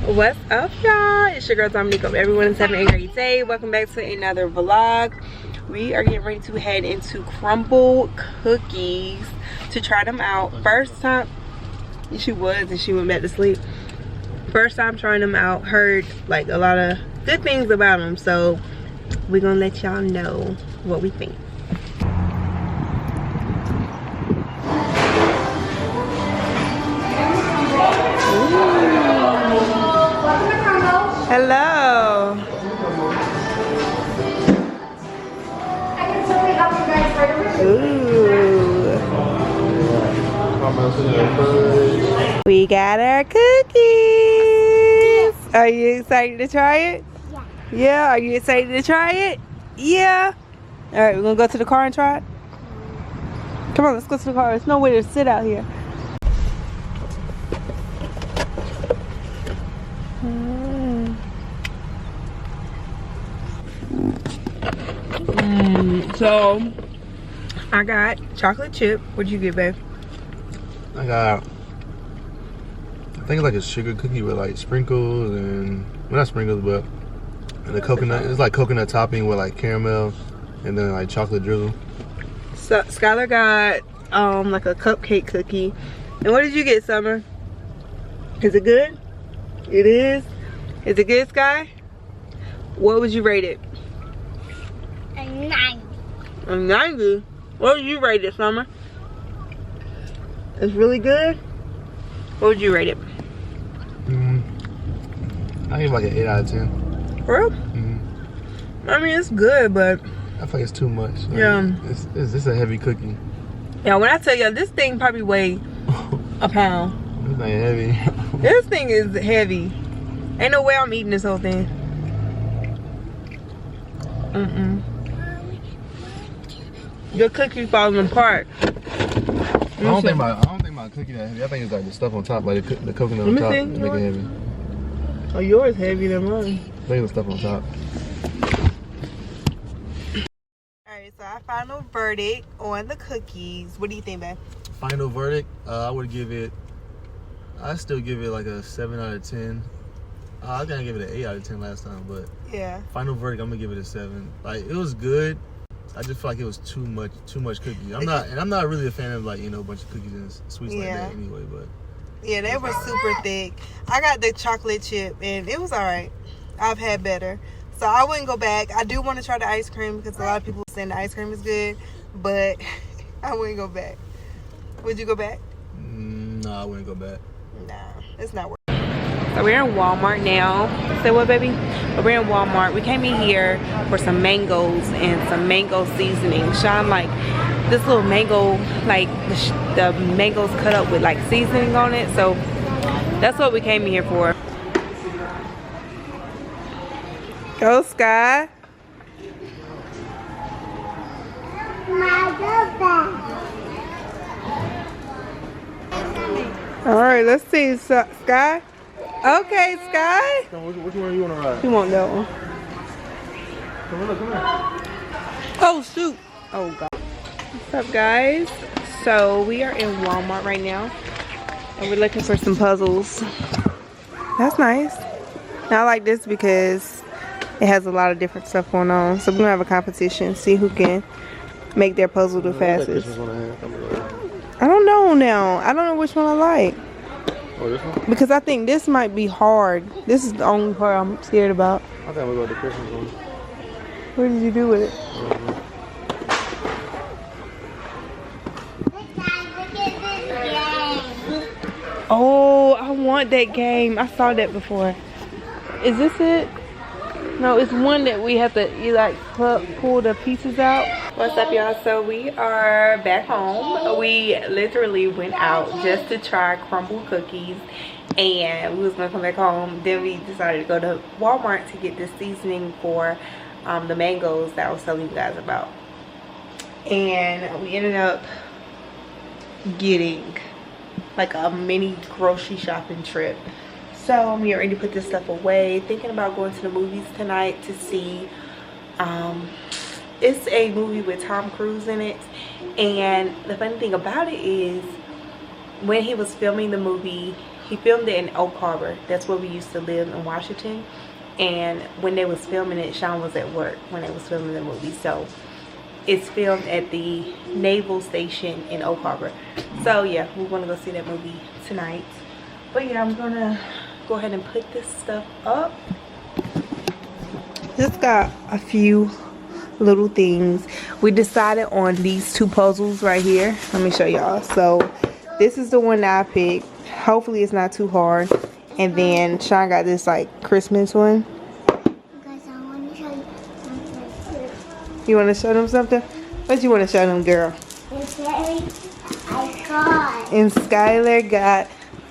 What's up, y'all? It's your girl Domonique. Hope everyone is having a great day. Welcome back to another vlog. We are getting ready to head into Crumbl cookies to try them out. First time she was, and she went back to sleep. First time trying them out. Heard like a lot of good things about them, so we're gonna let y'all know what we think. Hello. Ooh. We got our cookies. Are you excited to try it? Yeah. Yeah, are you excited to try it? Yeah. All right, we're gonna go to the car and try it. Come on, let's go to the car. There's no way to sit out here. So I got chocolate chip. What'd you get, babe? I think it's like a sugar cookie with like sprinkles and, well, not sprinkles, but the coconut. It's like coconut topping with like caramel and then like chocolate drizzle. So Skylar got like a cupcake cookie. And what did you get, Summer? Is it good? It is. Is it good, Sky? What would you rate it? A 90. A 90. What would you rate it, Summer? It's really good. What would you rate it? I give it like an 8 out of 10. For real? I mean, it's good, but I feel like it's too much. Like, yeah, it's just a heavy cookie. Yeah, when I tell you this thing probably weigh a pound. It's not heavy. This thing is heavy. Ain't no way I'm eating this whole thing. Your cookie falling apart. I don't think my cookie that heavy. I think it's like the stuff on top, like the coconut on top, see. make it heavy. Oh, yours heavy than mine. I think the stuff on top. Alright, so our final verdict on the cookies. What do you think, babe? Final verdict, I still give it like a 7 out of 10. I was gonna give it an 8 out of 10 last time, but Yeah. final verdict, I'm gonna give it a 7. Like, it was good. I just feel like it was too much cookie. I'm not really a fan of, like, you know, a bunch of cookies and sweets like that anyway, but Yeah, they were super thick. I got the chocolate chip and it was alright. I've had better. So I wouldn't go back. I do want to try the ice cream because a lot of people saying the ice cream is good, but I wouldn't go back. Would you go back? No, I wouldn't go back. Nah, it's not worth it. So we're in Walmart now. Say what, baby? We're in Walmart. We came in here for some mangoes and some mango seasoning. Sean like this little mango, like the mangoes cut up with like seasoning on it. So that's what we came in here for. Go, Sky. All right, let's see, Sky. Okay, Sky. Which one you want to ride? You want that one? Come here. Oh, shoot. Oh, God. What's up, guys? So we are in Walmart right now, and we're looking for some puzzles. That's nice. Now I like this because it has a lot of different stuff going on. So we're gonna have a competition, see who can make their puzzle the fastest. I don't know now. I don't know which one I like. Oh, this one? Because I think this might be hard. This is the only part I'm scared about. I think we'll go with the Christmas one. What did you do with it? Oh, I want that game. I saw that before. Is this it? No, it's one that we have to pull the pieces out. What's up, y'all? So we are back home. We literally went out just to try Crumbl cookies, and we was gonna come back home. Then we decided to go to Walmart to get the seasoning for the mangoes that I was telling you guys about. And we ended up getting like a mini grocery shopping trip. So I'm getting ready to put this stuff away, thinking about going to the movies tonight to see it's a movie with Tom Cruise in it. And the funny thing about it is when he was filming the movie, He filmed it in Oak Harbor. That's where we used to live in Washington. And when they was filming it, Sean was at work when they was filming the movie. So it's filmed at the Naval Station in Oak Harbor. So yeah, we're gonna go see that movie tonight. But yeah, I'm gonna go ahead and put this stuff up. Just got a few little things. We decided on these two puzzles right here. Let me show y'all. So this is the one that I picked. Hopefully it's not too hard. And then Sean got this like Christmas one. Because I want to show you something. You want to show them something? What you want to show them, girl? I got. And Skylar got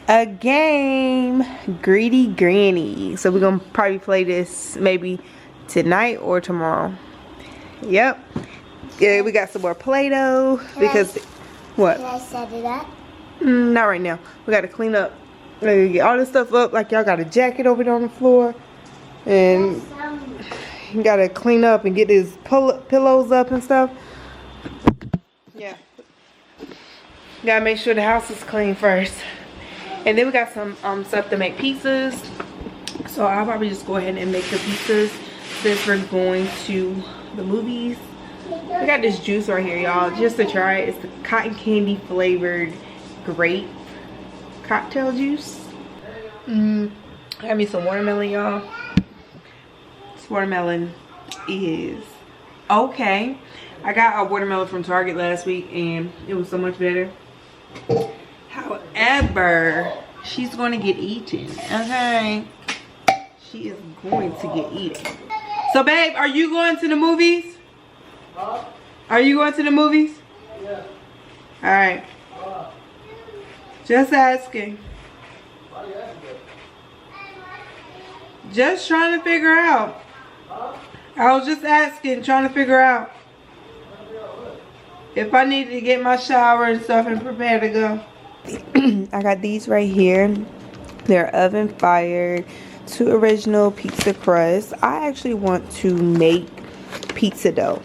a game, Greedy Granny. So we're gonna probably play this maybe tonight or tomorrow. Yep. Yeah, we got some more Play-Doh because what? Can I set it up? Not right now. We got to clean up. We gotta get all this stuff up. Like y'all got a jacket over there on the floor, and you gotta clean up and get these pillows up and stuff. Yeah. Gotta make sure the house is clean first. And then we got some stuff to make pizzas. So I'll probably just go ahead and make the pizzas since we're going to the movies. We got this juice right here, y'all, just to try it. It's the cotton candy flavored grape cocktail juice. I got me some watermelon, y'all. This watermelon is okay. I got a watermelon from Target last week and it was so much better. However, she's going to get eaten, okay? She is going to get eaten. So, babe, are you going to the movies? Huh? Are you going to the movies? Yeah. All right. Just asking. Why are you asking? Just trying to figure out. Huh? I was just asking, trying to figure out if I needed to get my shower and stuff and prepare to go. I got these right here. They're oven fired, 2 original pizza crusts. I actually want to make pizza dough,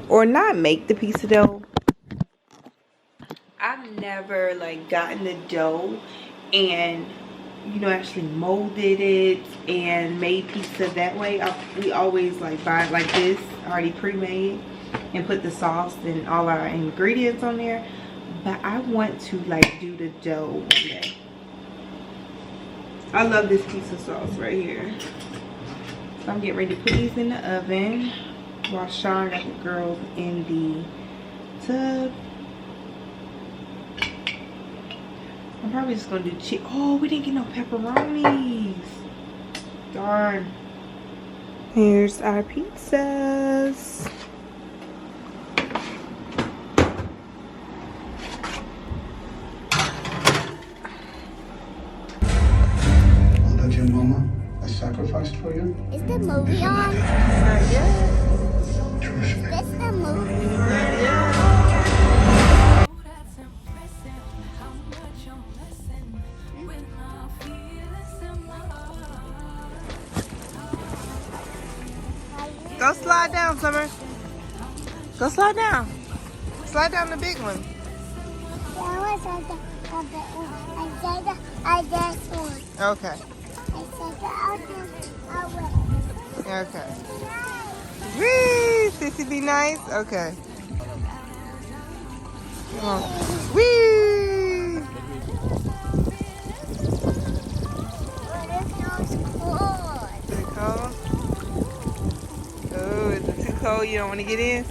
or not make the pizza dough. I've never like gotten the dough and actually molded it and made pizza that way. We always like buy it like this, already pre-made, and put the sauce and all our ingredients on there. But I want to like do the dough one day. I love this pizza sauce right here. So I'm getting ready to put these in the oven while Sean got the girls in the tub. I'm probably just gonna do oh, we didn't get no pepperonis. Darn. Here's our pizzas. Your mama, I sacrificed for you. Is the movie on? Yeah. Terrific. That's the movie. Go slide down, Summer. Go slide down. Slide down the big one. I just one. Okay. Okay. Whee! Sissy be nice? Okay. Come on. Whee! Is it cold? Oh, is it too cold? You don't want to get in?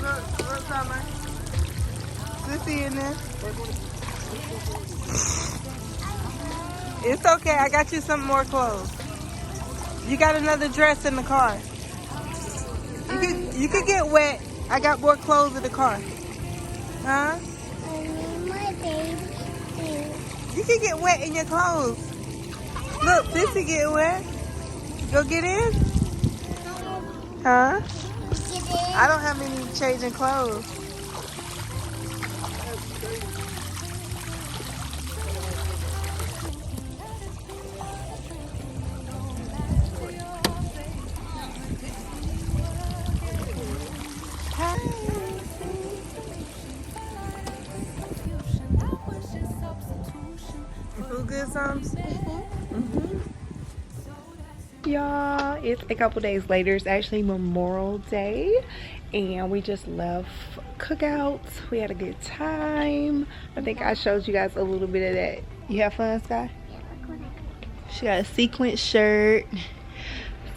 Look, Summer. Sissy in there. It's okay. I got you some more clothes. You got another dress in the car. You could get wet. I got more clothes in the car. Huh? My baby. You can get wet in your clothes. Look, Sissy get wet. Go get in. Huh? Get I don't have any changing clothes. Food good, Sums? Y'all, it's a couple days later. It's actually Memorial Day, and we just left Cookout. We had a good time. I think I showed you guys a little bit of that. You have fun, Sky? She got a sequin shirt.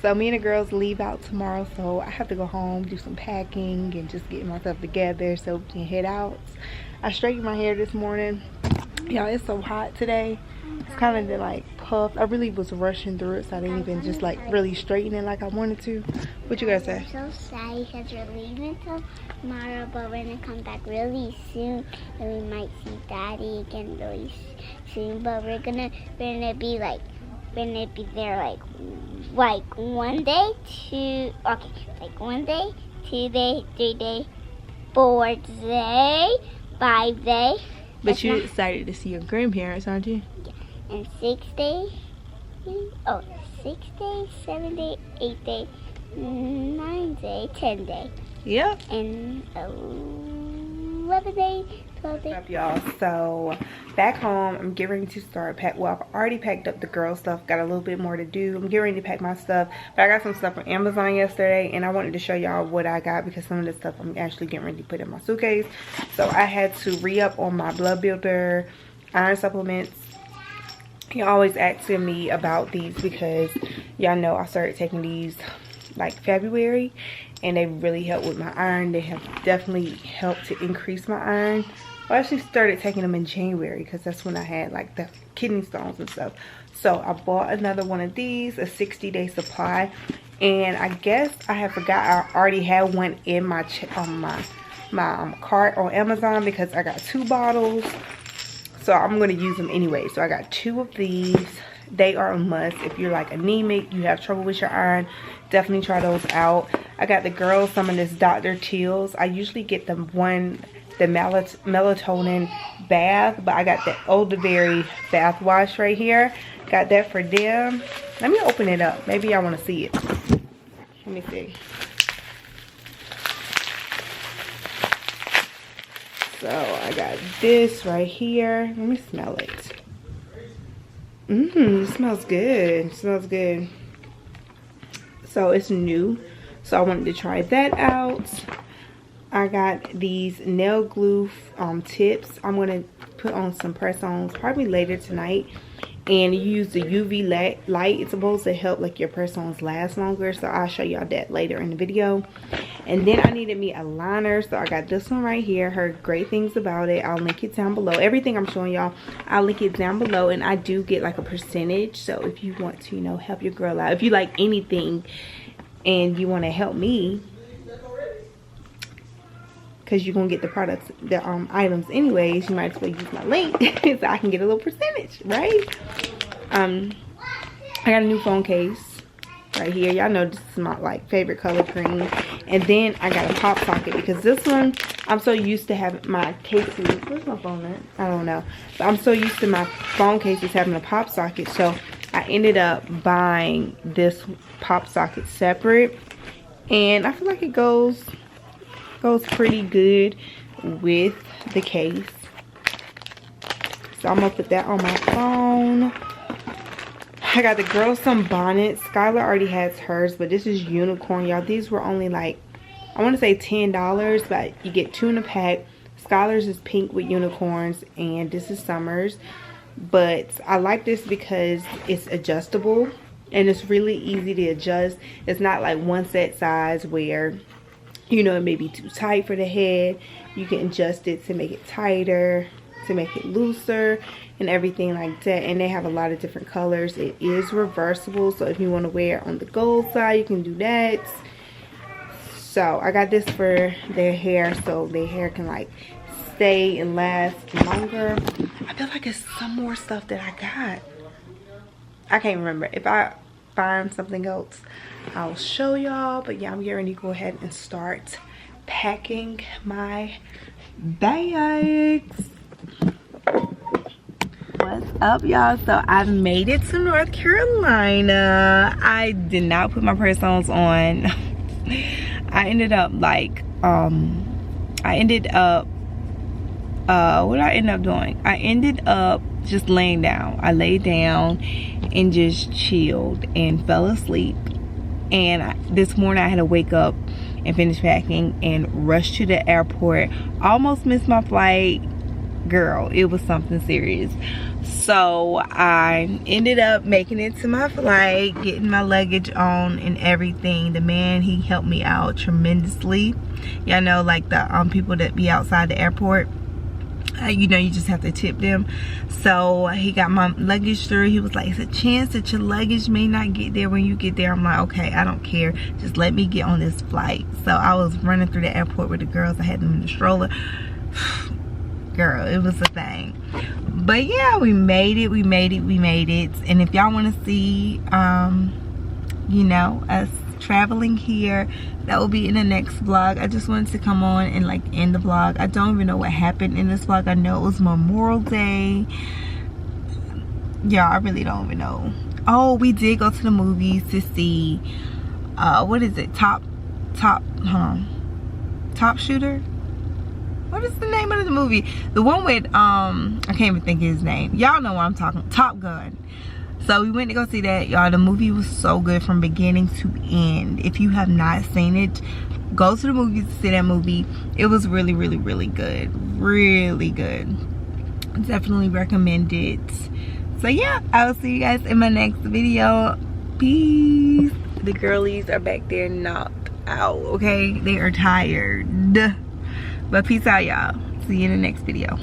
So me and the girls leave out tomorrow, so I have to go home, do some packing, and just get myself together so we can head out. I straightened my hair this morning. Y'all, it's so hot today. It's kind of like puffed. I really was rushing through it, so I didn't even just like really straighten it like I wanted to. What you guys say? I'm so sad because we're leaving tomorrow, but we're gonna come back really soon, and we might see Daddy again really soon. But we're gonna be like, we're gonna be there like 1 day, like 1 day, 2 day, 3 day, 4 day, 5 day. But you're excited to see your grandparents, aren't you? Yeah. And 6 day, 6 day, 7 day, 8 day, 9 day, 10 day. Yep. And 11 day, 12 day. What's up, y'all? So back home, I'm getting ready to start pack. Well, I've already packed up the girl stuff. Got a little bit more to do. I'm getting ready to pack my stuff, but I got some stuff from Amazon yesterday, and I wanted to show y'all what I got because some of the stuff I'm actually getting ready to put in my suitcase. So I had to re-up on my blood builder iron supplements. You're always asking me about these because y'all know I started taking these like February, and they really help with my iron. They have definitely helped to increase my iron. I actually started taking them in January because that's when I had like the kidney stones and stuff. So I bought another one of these, a 60-day supply, and I guess I had forgot I already had one in my cart on Amazon because I got 2 bottles. So I'm going to use them anyway. So I got 2 of these. They are a must. If you're like anemic, you have trouble with your iron, definitely try those out. I got the girls some of this Dr. Teal's. I usually get the melatonin bath, but I got the elderberry bath wash right here. Got that for them. Let me open it up. Maybe I want to see it. Let me see. So I got this right here. Let me smell it. It smells good. It smells good. So it's new. So I wanted to try that out. I got these nail glue tips. I'm going to put on some press-ons probably later tonight. And you use the UV light. It's supposed to help like your press-ons last longer. So I'll show y'all that later in the video. And then I needed me a liner. So I got this one right here. Heard great things about it. I'll link it down below. Everything I'm showing y'all, I'll link it down below. And I do get like a percentage. So if you want to, you know, help your girl out. If you like anything and you want to help me, because you're going to get the products, the items anyways, you might as well use my link so I can get a little percentage, right? I got a new phone case right here. Y'all know this is my like favorite color green. And then I got a pop socket because this one, I'm so used to having my cases. Where's my phone at? I don't know. But I'm so used to my phone cases having a pop socket. So I ended up buying this pop socket separate. And I feel like it goes pretty good with the case. So I'm gonna put that on my phone. I got the girls some bonnets. Skylar already has hers, but this is unicorn, y'all. These were only like, I want to say $10, but you get 2 in a pack. Skylar's is pink with unicorns, and this is Summer's. But I like this because it's adjustable and it's really easy to adjust. It's not like one set size where, you know, it may be too tight for the head. You can adjust it to make it tighter, to make it looser, and everything like that. And they have a lot of different colors. It is reversible, so if you want to wear it on the gold side, you can do that. So I got this for their hair, so their hair can like stay and last longer. I feel like it's some more stuff that I got. I can't remember. If I find something else, I'll show y'all. But yeah, I'm getting ready to go ahead and start packing my bags. What's up, y'all? So I've made it to North Carolina. I did not put my purse on. I ended up like what did I end up doing? I ended up just laying down. I laid down and just chilled and fell asleep. And this morning I had to wake up and finish packing and rush to the airport. Almost missed my flight. Girl, it was something serious. So I ended up making it to my flight, getting my luggage on and everything. The man, he helped me out tremendously. Y'all know, like the people that be outside the airport, you know, you just have to tip them. So he got my luggage through. He was like, it's a chance that your luggage may not get there when you get there. I'm like, okay, I don't care, just let me get on this flight. So I was running through the airport with the girls. I had them in the stroller. Girl, it was a thing. But yeah, we made it. And if y'all want to see you know, us traveling here, that will be in the next vlog. I just wanted to come on and like end the vlog. I don't even know what happened in this vlog. I know it was Memorial Day. Yeah, I really don't even know. Oh, we did go to the movies to see what is it, Top Shooter. What is the name of the movie? The one with I can't even think of his name. Y'all know what I'm talking. Top Gun. So we went to go see that, y'all. The movie was so good from beginning to end. If you have not seen it, go to the movies to see that movie. It was really good. Really good. Definitely recommend it. So yeah, I will see you guys in my next video. Peace. The girlies are back there knocked out, okay? They are tired. But peace out, y'all. See you in the next video.